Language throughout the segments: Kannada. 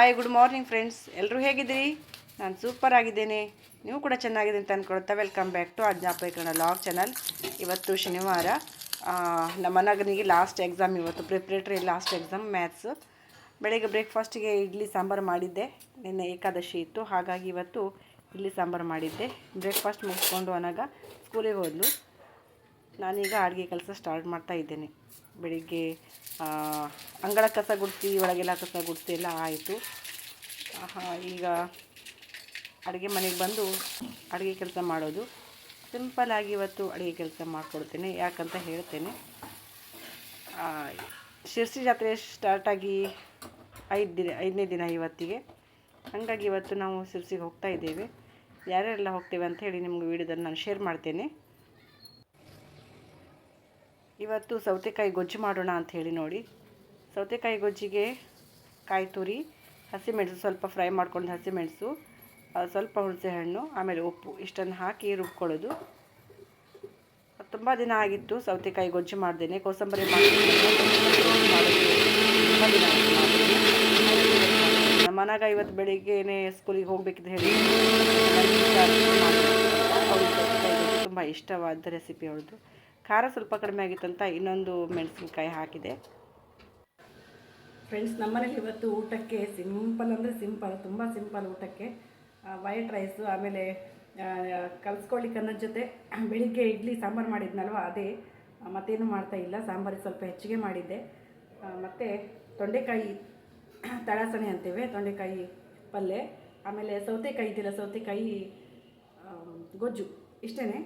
ಹಾಯ್ ಗುಡ್ ಮಾರ್ನಿಂಗ್ ಫ್ರೆಂಡ್ಸ್, ಎಲ್ಲರೂ ಹೇಗಿದ್ದೀರಿ? ನಾನು ಸೂಪರ್ ಆಗಿದ್ದೇನೆ, ನೀವು ಕೂಡ ಚೆನ್ನಾಗಿದೆ ಅಂತ ಅಂದ್ಕೊಳ್ತಾ ವೆಲ್ಕಮ್ ಬ್ಯಾಕ್ ಟು ಅಜ್ಞಾಪಕ ಕನ್ನಡ ಲಾಗ್ ಚಾನಲ್. ಇವತ್ತು ಶನಿವಾರ, ನಮ್ಮ ಮಗನಿಗೆ ಲಾಸ್ಟ್ ಎಕ್ಸಾಮ್, ಇವತ್ತು ಪ್ರಿಪ್ರೇಟರಿ ಲಾಸ್ಟ್ ಎಕ್ಸಾಮ್ ಮ್ಯಾಥ್ಸ್. ಬೆಳಗ್ಗೆ ಬ್ರೇಕ್ಫಾಸ್ಟಿಗೆ ಇಡ್ಲಿ ಸಾಂಬಾರು ಮಾಡಿದ್ದೆ. ನಿನ್ನೆ ಏಕಾದಶಿ ಇತ್ತು, ಹಾಗಾಗಿ ಇವತ್ತು ಇಡ್ಲಿ ಸಾಂಬಾರು ಮಾಡಿದ್ದೆ. ಬ್ರೇಕ್ಫಾಸ್ಟ್ ಮುಗಿಸ್ಕೊಂಡು ಅನಾಗ ಸ್ಕೂಲಿಗೆ ಹೋದಳು. ನಾನೀಗ ಅಡುಗೆ ಕೆಲಸ ಸ್ಟಾರ್ಟ್ ಮಾಡ್ತಾ ಇದ್ದೇನೆ. ಬೆಳಿಗ್ಗೆ ಅಂಗಳ ಕಸ ಗುಡಿಸಿ, ಒಳಗೆಲ್ಲ ಕಸ ಗುಡಿಸಿ ಎಲ್ಲ ಆಯಿತು. ಈಗ ಅಡುಗೆ ಮನೆಗೆ ಬಂದು ಅಡುಗೆ ಕೆಲಸ ಮಾಡೋದು. ಸಿಂಪಲ್ಲಾಗಿ ಇವತ್ತು ಅಡುಗೆ ಕೆಲಸ ಮಾಡಿಕೊಡ್ತೇನೆ, ಯಾಕಂತ ಹೇಳ್ತೇನೆ. ಶಿರ್ಸಿ ಜಾತ್ರೆ ಸ್ಟಾರ್ಟಾಗಿ 5ನೇ ದಿನ ಇವತ್ತಿಗೆ. ಹಾಗಾಗಿ ಇವತ್ತು ನಾವು ಶಿರ್ಸಿಗೆ ಹೋಗ್ತಾ ಇದ್ದೇವೆ. ಯಾರ್ಯಾರೆಲ್ಲ ಹೋಗ್ತೇವೆ ಅಂತ ಹೇಳಿ ನಿಮ್ಗೆ ವಿಡಿಯೋದಲ್ಲಿ ನಾನು ಶೇರ್ ಮಾಡ್ತೇನೆ. ಇವತ್ತು ಸೌತೆಕಾಯಿ ಗೊಜ್ಜು ಮಾಡೋಣ ಅಂತ ಹೇಳಿ ನೋಡಿ. ಸೌತೆಕಾಯಿ ಗೊಜ್ಜಿಗೆ ಕಾಯಿ ತುರಿ, ಹಸಿಮೆಣಸು ಸ್ವಲ್ಪ ಫ್ರೈ ಮಾಡ್ಕೊಂಡು, ಹಸಿಮೆಣಸು, ಸ್ವಲ್ಪ ಹುಣಸೆಹಣ್ಣು, ಆಮೇಲೆ ಉಪ್ಪು ಇಷ್ಟನ್ನು ಹಾಕಿ ರುಬ್ಕೊಳ್ಳೋದು. ತುಂಬ ದಿನ ಆಗಿತ್ತು ಸೌತೆಕಾಯಿ ಗೊಜ್ಜು ಮಾಡ್ದೇನೆ. ಕೋಸಂಬರಿ ಮಾಡೋದು ತುಂಬ ದಿನ ಆಗಿತ್ತು. ನಮ್ಮ ಮನೆಗೆ ಇವತ್ತು ಬೆಳಿಗ್ಗೆನೇ ಸ್ಕೂಲಿಗೆ ಹೋಗ್ಬೇಕಿದ್ದು ಹೇಳಿ ತುಂಬ ಇಷ್ಟವಾದ ರೆಸಿಪಿ ಅವಳದು. ಖಾರ ಸ್ವಲ್ಪ ಕಡಿಮೆ ಆಗಿತ್ತಂತ ಇನ್ನೊಂದು ಮೆಣಸಿನ್ಕಾಯಿ ಹಾಕಿದೆ. ಫ್ರೆಂಡ್ಸ್, ನಮ್ಮನೇಲಿ ಇವತ್ತು ಊಟಕ್ಕೆ ಸಿಂಪಲ್ ಅಂದರೆ ಸಿಂಪಲ್, ತುಂಬ ಸಿಂಪಲ್ ಊಟಕ್ಕೆ. ವೈಟ್ ರೈಸು, ಆಮೇಲೆ ಕಲಿಸ್ಕೊಳ್ಳಿಕ್ಕೆ ಅನ್ನೋದ ಜೊತೆ ಬೆಳಿಗ್ಗೆ ಇಡ್ಲಿ ಸಾಂಬಾರು ಮಾಡಿದ್ನಲ್ವ ಅದೇ, ಮತ್ತೇನು ಮಾಡ್ತಾಯಿಲ್ಲ. ಸಾಂಬಾರಿಗೆ ಸ್ವಲ್ಪ ಹೆಚ್ಚಿಗೆ ಮಾಡಿದ್ದೆ. ಮತ್ತು ತೊಂಡೆಕಾಯಿ ತಳಸಣೆ ಅಂತೇವೆ, ತೊಂಡೆಕಾಯಿ ಪಲ್ಯ, ಆಮೇಲೆ ಸೌತೆಕಾಯಿ ಇದೆಯಲ್ಲ, ಸೌತೆಕಾಯಿ ಗೊಜ್ಜು, ಇಷ್ಟೇ.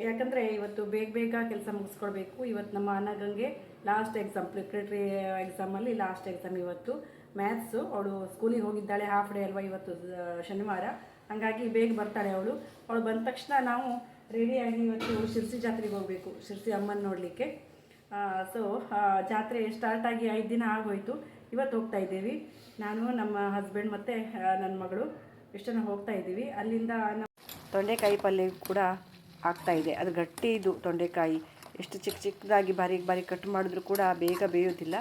ಯಾಕಂದರೆ ಇವತ್ತು ಬೇಗ ಕೆಲಸ ಮುಗಿಸ್ಕೊಳ್ಬೇಕು. ಇವತ್ತು ನಮ್ಮ ಅನಗಂಗೆ ಲಾಸ್ಟ್ ಎಕ್ಸಾಮ್, ಪ್ರಿಪ್ರೇಟರಿ ಎಕ್ಸಾಮಲ್ಲಿ ಲಾಸ್ಟ್ ಎಕ್ಸಾಮ್ ಇವತ್ತು ಮ್ಯಾಥ್ಸು. ಅವಳು ಸ್ಕೂಲಿಗೆ ಹೋಗಿದ್ದಾಳೆ, ಹಾಫ್ ಡೇ ಅಲ್ವಾ ಇವತ್ತು ಶನಿವಾರ, ಹಾಗಾಗಿ ಬೇಗ ಬರ್ತಾಳೆ ಅವಳು. ಅವಳು ಬಂದ ತಕ್ಷಣ ನಾವು ರೆಡಿಯಾಗಿ ಇವತ್ತು ಶಿರ್ಸಿ ಜಾತ್ರೆಗೆ ಹೋಗಬೇಕು, ಶಿರ್ಸಿ ಅಮ್ಮನ ನೋಡಲಿಕ್ಕೆ. ಸೊ ಜಾತ್ರೆ ಸ್ಟಾರ್ಟಾಗಿ 5 ದಿನ ಆಗೋಯಿತು. ಇವತ್ತು ಹೋಗ್ತಾ ಇದ್ದೀವಿ. ನಾನು, ನಮ್ಮ ಹಸ್ಬೆಂಡ್ ಮತ್ತು ನನ್ನ ಮಗಳು ಇಷ್ಟನ್ನು ಹೋಗ್ತಾ ಇದ್ದೀವಿ. ಅಲ್ಲಿಂದ ತೊಂಡೆಕಾಯಿ ಪಲ್ಯ ಕೂಡ ಆಗ್ತಾಯಿದೆ. ಅದು ಗಟ್ಟಿ ಇದು ತೊಂಡೆಕಾಯಿ. ಎಷ್ಟು ಚಿಕ್ಕದಾಗಿ ಬಾರೀಕ್ ಕಟ್ ಮಾಡಿದ್ರೂ ಕೂಡ ಬೇಗ ಬೇಯೋದಿಲ್ಲ.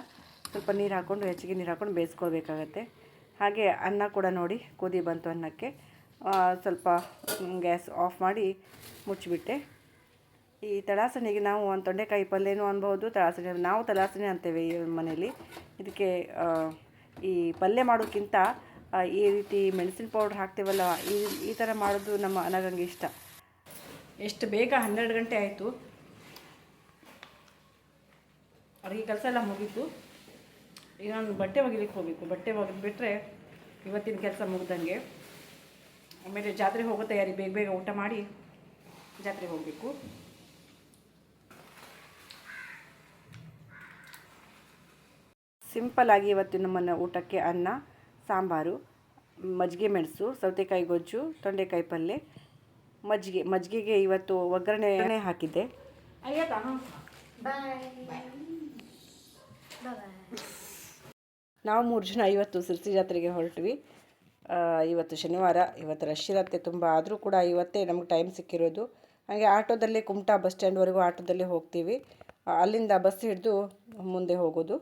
ಸ್ವಲ್ಪ ನೀರು ಹಾಕ್ಕೊಂಡು, ಹೆಚ್ಚಿಗೆ ನೀರು ಹಾಕ್ಕೊಂಡು ಬೇಯಿಸ್ಕೊಳ್ಬೇಕಾಗತ್ತೆ. ಹಾಗೆ ಅನ್ನ ಕೂಡ ನೋಡಿ ಕುದಿ ಬಂತು ಅನ್ನಕ್ಕೆ. ಸ್ವಲ್ಪ ಗ್ಯಾಸ್ ಆಫ್ ಮಾಡಿ ಮುಚ್ಚಿಬಿಟ್ಟೆ. ಈ ತಳಾಸಣೆಗೆ ನಾವು ಒಂದು ತೊಂಡೆಕಾಯಿ ಪಲ್ಯನೂ ಅನ್ಬೋದು, ತಳಾಸಣೆ ನಾವು ತಳಾಸಣೆ ಅಂತೇವೆ ಈ ಮನೇಲಿ. ಇದಕ್ಕೆ ಈ ಪಲ್ಯ ಮಾಡೋಕ್ಕಿಂತ ಈ ರೀತಿ ಮೆಣಸಿನ ಪೌಡ್ರ್ ಹಾಕ್ತೇವಲ್ಲ, ಈ ಥರ ಮಾಡೋದು ನಮ್ಮ ಅನಗಂಗೆ ಇಷ್ಟ. ಎಷ್ಟು ಬೇಗ 12 ಗಂಟೆ ಆಯಿತು. ಅವ್ರಿಗೆ ಕೆಲಸ ಎಲ್ಲ ಮುಗೀತು. ಈಗ ನಾನು ಬಟ್ಟೆ ಒಗಿಲಿಕ್ಕೆ ಹೋಗಬೇಕು. ಬಟ್ಟೆ ಒಗೆದ್ಬಿಟ್ರೆ ಇವತ್ತಿನ ಕೆಲಸ ಮುಗ್ದಂಗೆ. ಆಮೇಲೆ ಜಾತ್ರೆಗೆ ಹೋಗೋ ತಯಾರಿ, ಬೇಗ ಊಟ ಮಾಡಿ ಜಾತ್ರೆಗೆ ಹೋಗಬೇಕು. ಸಿಂಪಲ್ಲಾಗಿ ಇವತ್ತು ನಮ್ಮನ್ನು ಊಟಕ್ಕೆ ಅನ್ನ, ಸಾಂಬಾರು, ಮಜ್ಜಿಗೆ ಮೆಣಸು, ಸೌತೆಕಾಯಿ ಗೊಜ್ಜು, ತೊಂಡೆಕಾಯಿ ಪಲ್ಯ, ಮಜ್ಜಿಗೆಗೆ ಇವತ್ತು ಒಗ್ಗರಣೆ ಹಾಕಿದ್ದೆ. ನಾವು 3 ಜನ ಇವತ್ತು ಶಿರ್ಸಿ ಜಾತ್ರೆಗೆ ಹೊರಟ್ವಿ. ಇವತ್ತು ಶನಿವಾರ, ಇವತ್ತು ರಶ್ ಇರುತ್ತೆ ತುಂಬ. ಆದರೂ ಕೂಡ ಇವತ್ತೇ ನಮ್ಗೆ ಟೈಮ್ ಸಿಕ್ಕಿರೋದು. ಹಾಗೆ ಆಟೋದಲ್ಲೇ ಕುಮಟಾ ಬಸ್ ಸ್ಟ್ಯಾಂಡ್ವರೆಗೂ ಆಟೋದಲ್ಲೇ ಹೋಗ್ತೀವಿ. ಅಲ್ಲಿಂದ ಬಸ್ ಹಿಡಿದು ಮುಂದೆ ಹೋಗೋದು.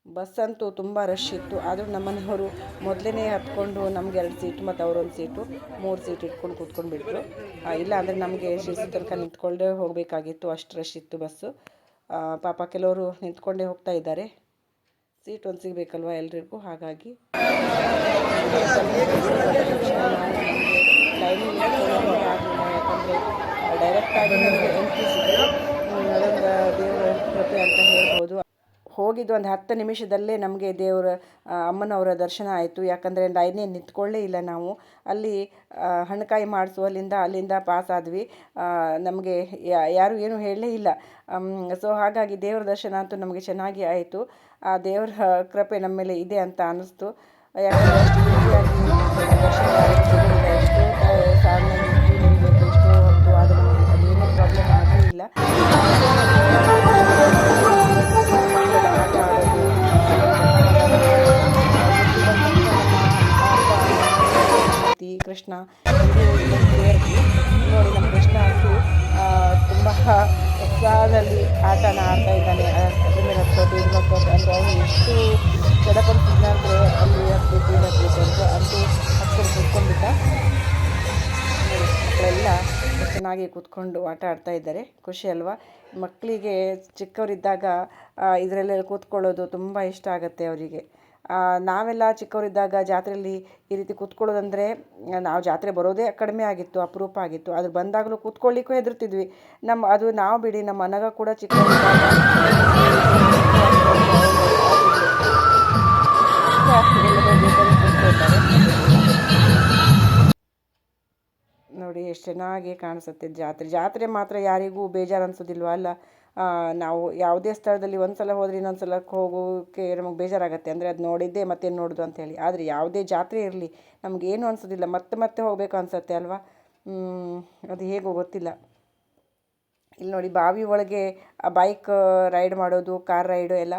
ಬಸ್ ಅಂತೂ ತುಂಬ ರಶ್ ಇತ್ತು. ಆದರೂ ನಮ್ಮನೆಯವರು ಮೊದಲೇ ಹತ್ಕೊಂಡು ನಮ್ಗೆ 2 ಸೀಟು ಮತ್ತು ಅವರೊಂದು ಸೀಟು, 3 ಸೀಟ್ ಇಟ್ಕೊಂಡು ಕೂತ್ಕೊಂಡು ಬಿಟ್ಟರು. ಇಲ್ಲ ಅಂದರೆ ನಮಗೆ ಶಿರ್ಸಿ ತನಕ ನಿಂತ್ಕೊಳ್ಳೇ ಹೋಗಬೇಕಾಗಿತ್ತು, ಅಷ್ಟು ರಶ್ ಇತ್ತು ಬಸ್ಸು. ಪಾಪ ಕೆಲವರು ನಿಂತ್ಕೊಂಡೇ ಹೋಗ್ತಾ ಇದ್ದಾರೆ. ಸೀಟ್ ಒಂದು ಸಿಗಬೇಕಲ್ವ ಎಲ್ರಿಗೂ, ಹಾಗಾಗಿ ಲೈನಿಂಗ್ ಆಗಲಿಲ್ಲ. ಯಾಕಂದರೆ ಡೈರೆಕ್ಟಾಗಿ ಎಂಟ್ರಿ ಸಿಗುತ್ತೆ. ಅದೊಂದು ದೇವರ ಕೃಪೆ ಅಂತ ಹೇಳ್ಬೋದು. ಹೋಗಿದ್ದು ಒಂದು 10 ನಿಮಿಷದಲ್ಲೇ ನಮಗೆ ಅಮ್ಮನವರ ದರ್ಶನ ಆಯಿತು. ಯಾಕಂದರೆ ಲೈನೇ ನಿಂತ್ಕೊಳ್ಳೇ ಇಲ್ಲ ನಾವು. ಅಲ್ಲಿ ಹಣ್ಣುಕಾಯಿ ಅಲ್ಲಿಂದ ಪಾಸ್ ಆದ್ವಿ. ನಮಗೆ ಯಾರು ಏನೂ ಹೇಳಲೇ ಇಲ್ಲ. ಸೊ ಹಾಗಾಗಿ ದೇವರ ದರ್ಶನ ಅಂತೂ ನಮಗೆ ಚೆನ್ನಾಗಿ ಆಯಿತು. ಆ ದೇವರ ಕೃಪೆ ನಮ್ಮ ಮೇಲೆ ಇದೆ ಅಂತ ಅನ್ನಿಸ್ತು. ಯಾಕಂದರೆ ಅಷ್ಟು ಈಸಿಯಾಗಿ ದರ್ಶನ ಎಷ್ಟೋ ಎಷ್ಟೋ ಹೊತ್ತು ಆದರೂ ಅದೇನೂ ಪ್ರಾಬ್ಲಮ್ ಆಗಲಿಲ್ಲ. ಕೃಷ್ಣ ನೋಡಿ, ನಮ್ಮ ಕೃಷ್ಣ ಅಂತೂ ತುಂಬ ಉತ್ಸಾಹದಲ್ಲಿ ಆಟನ ಆಡ್ತಾ ಇದ್ದಾನೆ. ಅದ್ರ ಮೇಲೆ ಹತ್ತೋದು ಇದ್ರ ಮೇಲೆ ಹತ್ತೋದು ಅಂದರೆ ಅವನು ಎಷ್ಟು ಚಡಪಡಿಸಿದ್ನ ಅಂದರೆ ಅಲ್ಲಿ ಹತ್ತಬೇಕು ಇಲ್ಲಿ ಹತ್ತಬೇಕು ಅಂತ ಅಂತೂ ಹತ್ಕೊಂಡು ಕೂತ್ಕೊಂಡ್ಬಿಟ್ಟ. ಮಕ್ಕಳೆಲ್ಲ ಎಷ್ಟು ಚೆನ್ನಾಗಿ ಕೂತ್ಕೊಂಡು ಆಟ ಆಡ್ತಾ ಇದ್ದಾರೆ. ಖುಷಿ ಅಲ್ವಾ? ಮಕ್ಕಳಿಗೆ ಚಿಕ್ಕವರಿದ್ದಾಗ ಇದರಲ್ಲೆಲ್ಲ ಕೂತ್ಕೊಳ್ಳೋದು ತುಂಬ ಇಷ್ಟ ಆಗುತ್ತೆ ಅವರಿಗೆ. ನಾವೆಲ್ಲ ಚಿಕ್ಕವರಿದ್ದಾಗ ಜಾತ್ರೆಯಲ್ಲಿ ಈ ರೀತಿ ಕೂತ್ಕೊಳ್ಳೋದಂದರೆ ನಾವು ಜಾತ್ರೆ ಬರೋದೇ ಕಡಿಮೆ ಆಗಿತ್ತು, ಅಪರೂಪ ಆಗಿತ್ತು. ಅದು ಬಂದಾಗಲೂ ಕೂತ್ಕೊಳ್ಳಿಕ್ಕೂ ಹೆದರ್ತಿದ್ವಿ. ಅದು ನಾವು ಬಿಡಿ, ನಮ್ಮ ಮನೆಗ ಕೂಡ ಚಿಕ್ಕವರಿದ್ದಾಗ ನೋಡಿ ಎಷ್ಟು ಚೆನ್ನಾಗಿ ಕಾಣಿಸುತ್ತೆ ಜಾತ್ರೆ ಮಾತ್ರ ಯಾರಿಗೂ ಬೇಜಾರು ಅನಿಸೋದಿಲ್ವ ಅಲ್ಲ. ನಾವು ಯಾವುದೇ ಸ್ಥಳದಲ್ಲಿ ಒಂದು ಸಲ ಹೋದರೆ ಇನ್ನೊಂದು ಸಲಕ್ಕೆ ಹೋಗೋಕ್ಕೆ ನಮಗೆ ಬೇಜಾರಾಗುತ್ತೆ. ಅಂದರೆ ಅದು ನೋಡಿದ್ದೆ ಮತ್ತೆ ನೋಡೋದು ಅಂಥೇಳಿ. ಆದರೆ ಯಾವುದೇ ಜಾತ್ರೆ ಇರಲಿ ನಮಗೇನು ಅನಿಸೋದಿಲ್ಲ, ಮತ್ತೆ ಮತ್ತೆ ಹೋಗಬೇಕು ಅನಿಸುತ್ತೆ ಅಲ್ವಾ. ಅದು ಹೇಗೋ ಗೊತ್ತಿಲ್ಲ. ಇಲ್ಲಿ ನೋಡಿ ಬಾವಿ ಒಳಗೆ ಬೈಕ್ ರೈಡ್ ಮಾಡೋದು, ಕಾರ್ ರೈಡು ಎಲ್ಲ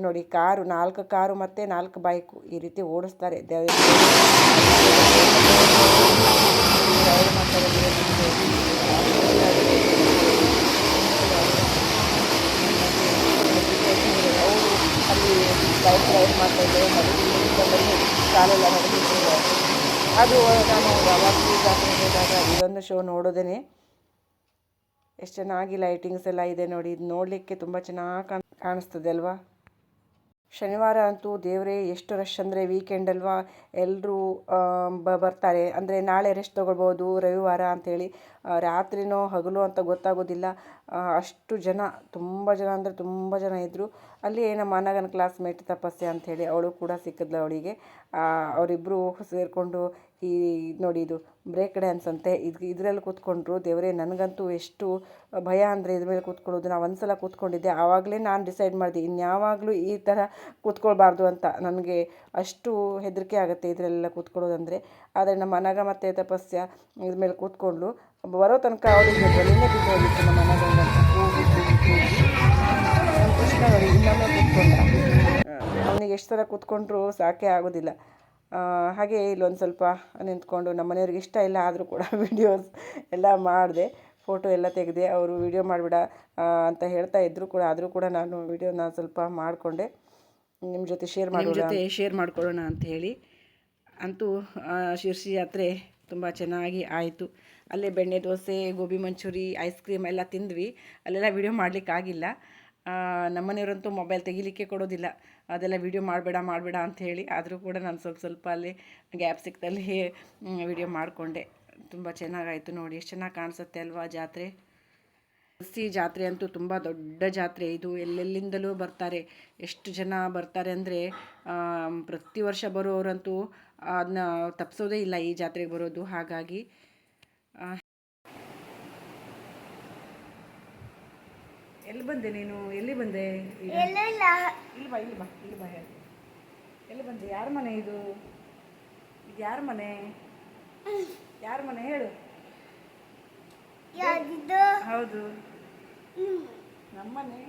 ನೋಡಿ ಕಾರು 4 ಕಾರು ಮತ್ತು 4 ಬೈಕು ಈ ರೀತಿ ಓಡಿಸ್ತಾರೆ. ಅಲ್ಲಿ ಬೈಕ್ ರೈಡ್ ಮಾಡ್ತಾಯಿದ್ದೆ, ಶಾಲೆಲ್ಲ ನಡೆದಿದ್ದೆ. ಅದು ನಾನು ಯಾವಾಗಲೂ ಜಾತ್ರೆ ಹೋದಾಗ ಇದೊಂದು ಶೋ ನೋಡೋದೇ. ಎಷ್ಟು ಚೆನ್ನಾಗಿ ಲೈಟಿಂಗ್ಸ್ ಎಲ್ಲ ಇದೆ ನೋಡಿ. ಇದು ನೋಡಲಿಕ್ಕೆ ತುಂಬ ಚೆನ್ನಾಗಿ ಕಾಣಿಸ್ತದೆ ಅಲ್ವಾ. ಶನಿವಾರ ಅಂತೂ ದೇವರೇ ಎಷ್ಟು ರಶ್ ಅಂದರೆ ವೀಕೆಂಡ್ ಅಲ್ವಾ, ಎಲ್ಲರೂ ಬರ್ತಾರೆ. ಅಂದರೆ ನಾಳೆ ರೆಸ್ಟ್ ತೊಗೊಳ್ಬೋದು ರವಿವಾರ ಅಂಥೇಳಿ. ರಾತ್ರಿನೋ ಹಗಲು ಅಂತ ಗೊತ್ತಾಗೋದಿಲ್ಲ, ಅಷ್ಟು ಜನ, ತುಂಬ ಜನ ಅಂದರೆ ತುಂಬ ಜನ ಇದ್ದರು. ಅಲ್ಲಿ ನಮ್ಮ ಅಣ್ಣಗನ ಕ್ಲಾಸ್ಮೇಟ್ ತಪಸ್ಸೆ ಅಂಥೇಳಿ ಅವಳು ಕೂಡ ಸಿಕ್ಕಿದ್ಲು ಅವಳಿಗೆ. ಅವರಿಬ್ಬರು ಸೇರಿಕೊಂಡು ಈ ನೋಡಿ ಇದು ಬ್ರೇಕ್ ಡ್ಯಾನ್ಸ್ ಅಂತೆ, ಇದರಲ್ಲಿ ಕೂತ್ಕೊಂಡ್ರು. ದೇವರೇ, ನನಗಂತೂ ಎಷ್ಟು ಭಯ ಅಂದರೆ ಇದ್ರ ಮೇಲೆ ಕೂತ್ಕೊಳ್ಳೋದು. ನಾವು ಒಂದು ಸಲ ಕೂತ್ಕೊಂಡಿದ್ದೆ, ಆವಾಗಲೇ ನಾನು ಡಿಸೈಡ್ ಮಾಡಿದೆ ಇನ್ಯಾವಾಗಲೂ ಈ ಥರ ಕೂತ್ಕೊಳ್ಬಾರ್ದು ಅಂತ. ನನಗೆ ಅಷ್ಟು ಹೆದರಿಕೆ ಆಗುತ್ತೆ ಇದರಲ್ಲೆಲ್ಲ ಕೂತ್ಕೊಳ್ಳೋದಂದರೆ. ಆದರೆ ನಮ್ಮ ಅನಗ ಮತ್ತು ತಪಸ್ಯ ಇದ್ರ ಮೇಲೆ ಕೂತ್ಕೊಂಡು ಬರೋ ತನಕ ಅವಳಿಗೆ ಬಲಿನೇ ಬಿದ್ದೋಗಿತ್ತು. ನಮ್ಮ ಅನಗಂತ ನಮ್ಮ ಕೃಷ್ಣ ನೋಡಿ ಇನ್ನೊಮ್ಮೆ ಕೂತ್ಕೊಂಡ. ಅವನಿಗೆ ಎಷ್ಟು ಸಲ ಕೂತ್ಕೊಂಡ್ರೂ ಸಾಕೇ ಆಗೋದಿಲ್ಲ. ಹಾಗೆ ಇಲ್ಲೊಂದು ಸ್ವಲ್ಪ ನಿಂತ್ಕೊಂಡು ನಮ್ಮ ಮನೆಯವ್ರಿಗೆ ಇಷ್ಟ ಇಲ್ಲ, ಆದರೂ ಕೂಡ ವಿಡಿಯೋಸ್ ಎಲ್ಲ ಮಾಡಿದೆ, ಫೋಟೋ ಎಲ್ಲ ತೆಗೆದೆ. ಅವರು ವಿಡಿಯೋ ಮಾಡಿಬಿಡ ಅಂತ ಹೇಳ್ತಾ ಇದ್ದರು ಕೂಡ, ಆದರೂ ಕೂಡ ನಾನು ವಿಡಿಯೋನ ಸ್ವಲ್ಪ ಮಾಡಿಕೊಂಡೆ, ನಿಮ್ಮ ಜೊತೆ ಶೇರ್ ಮಾಡ್ಕೊಳ್ಳೋಣ ಅಂತ ಹೇಳಿ. ಅಂತೂ ಶಿರ್ಸಿ ಜಾತ್ರೆ ತುಂಬ ಚೆನ್ನಾಗಿ ಆಯಿತು. ಅಲ್ಲೇ ಬೆಣ್ಣೆ ದೋಸೆ, ಗೋಬಿ ಮಂಚೂರಿ, ಐಸ್ ಕ್ರೀಮ್ ಎಲ್ಲ ತಿಂದ್ವಿ. ಅಲ್ಲೆಲ್ಲ ವಿಡಿಯೋ ಮಾಡಲಿಕ್ಕಾಗಿಲ್ಲ. ನಮ್ಮನೆಯವರಂತೂ ಮೊಬೈಲ್ ತೆಗಿಲಿಕ್ಕೆ ಕೊಡೋದಿಲ್ಲ, ಅದೆಲ್ಲ ವಿಡಿಯೋ ಮಾಡಬೇಡ ಅಂಥೇಳಿ. ಆದರೂ ಕೂಡ ನಾನು ಸ್ವಲ್ಪ ಅಲ್ಲಿ ಗ್ಯಾಪ್ ಸಿಕ್ತಲ್ಲಿ ವಿಡಿಯೋ ಮಾಡಿಕೊಂಡೆ. ತುಂಬ ಚೆನ್ನಾಗಾಯಿತು ನೋಡಿ, ಎಷ್ಟು ಚೆನ್ನಾಗಿ ಕಾಣಿಸುತ್ತೆ ಅಲ್ವಾ ಜಾತ್ರೆ. ಜಾತ್ರೆ ಅಂತೂ ತುಂಬ ದೊಡ್ಡ ಜಾತ್ರೆ ಇದು. ಎಲ್ಲೆಲ್ಲಿಂದಲೂ ಬರ್ತಾರೆ, ಎಷ್ಟು ಜನ ಬರ್ತಾರೆ ಅಂದರೆ ಪ್ರತಿ ವರ್ಷ ಬರೋರಂತೂ ಅದನ್ನ ತಪ್ಪಿಸೋದೇ ಇಲ್ಲ ಈ ಜಾತ್ರೆಗೆ ಬರೋದು. ಹಾಗಾಗಿ ಎಲ್ಲಿ ಬಂದೆ ನೀನು? ಎಲ್ಲಿ ಬಂದೆ? ಇಲ್ಲಿ ಬಾ ಹೇಳಿ. ಎಲ್ಲಿ ಬಂದೆ? ಯಾರ ಮನೆ ಇದು? ಯಾರ ಮನೆ? ಯಾರ ಮನೆ ಹೇಳು? ಹೌದು, ನಮ್ಮನೆ.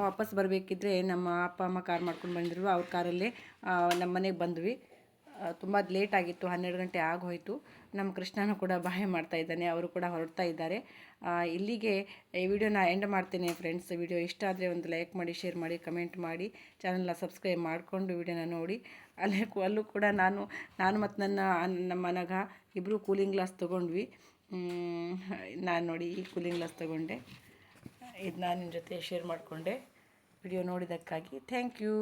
ವಾಪಸ್ ಬರಬೇಕಿದ್ರೆ ನಮ್ಮ ಅಪ್ಪ ಅಮ್ಮ ಕಾರ್ ಮಾಡ್ಕೊಂಡು ಬಂದಿದ್ರು. ಅವ್ರ ಕಾರಲ್ಲೇ ನಮ್ಮ ಮನೆಗೆ ಬಂದ್ವಿ. ತುಂಬ ಲೇಟ್ ಆಗಿತ್ತು, 12 ಗಂಟೆ ಆಗೋಯಿತು. ನಮ್ಮ ಕೃಷ್ಣನೂ ಕೂಡ ಬಾಯ್ ಮಾಡ್ತಾ ಇದ್ದಾನೆ, ಅವರು ಕೂಡ ಹೊರಡ್ತಾ ಇದ್ದಾರೆ. ಇಲ್ಲಿಗೆ ಈ ವಿಡಿಯೋನ ಎಂಡ್ ಮಾಡ್ತೇನೆ ಫ್ರೆಂಡ್ಸ್. ವಿಡಿಯೋ ಇಷ್ಟ ಆದರೆ ಒಂದು ಲೈಕ್ ಮಾಡಿ, ಶೇರ್ ಮಾಡಿ, ಕಮೆಂಟ್ ಮಾಡಿ, ಚಾನಲ್ನ ಸಬ್ಸ್ಕ್ರೈಬ್ ಮಾಡಿಕೊಂಡು ವಿಡಿಯೋನ ನೋಡಿ. ಅಲ್ಲೂ ಕೂಡ ನಾನು ಮತ್ತು ನಮ್ಮ ಅನಘ ಇಬ್ಬರು ಕೂಲಿಂಗ್ ಗ್ಲಾಸ್ ತೊಗೊಂಡ್ವಿ. ನಾನು ನೋಡಿ ಈ ಕೂಲಿಂಗ್ ಗ್ಲಾಸ್ ತೊಗೊಂಡೆ. ಇದು ನಾನು ನಿಮ್ಮ ಜೊತೆ ಶೇರ್ ಮಾಡಿಕೊಂಡೆ. ವಿಡಿಯೋ ನೋಡಿದ್ದಕ್ಕಾಗಿ ಥ್ಯಾಂಕ್ ಯು.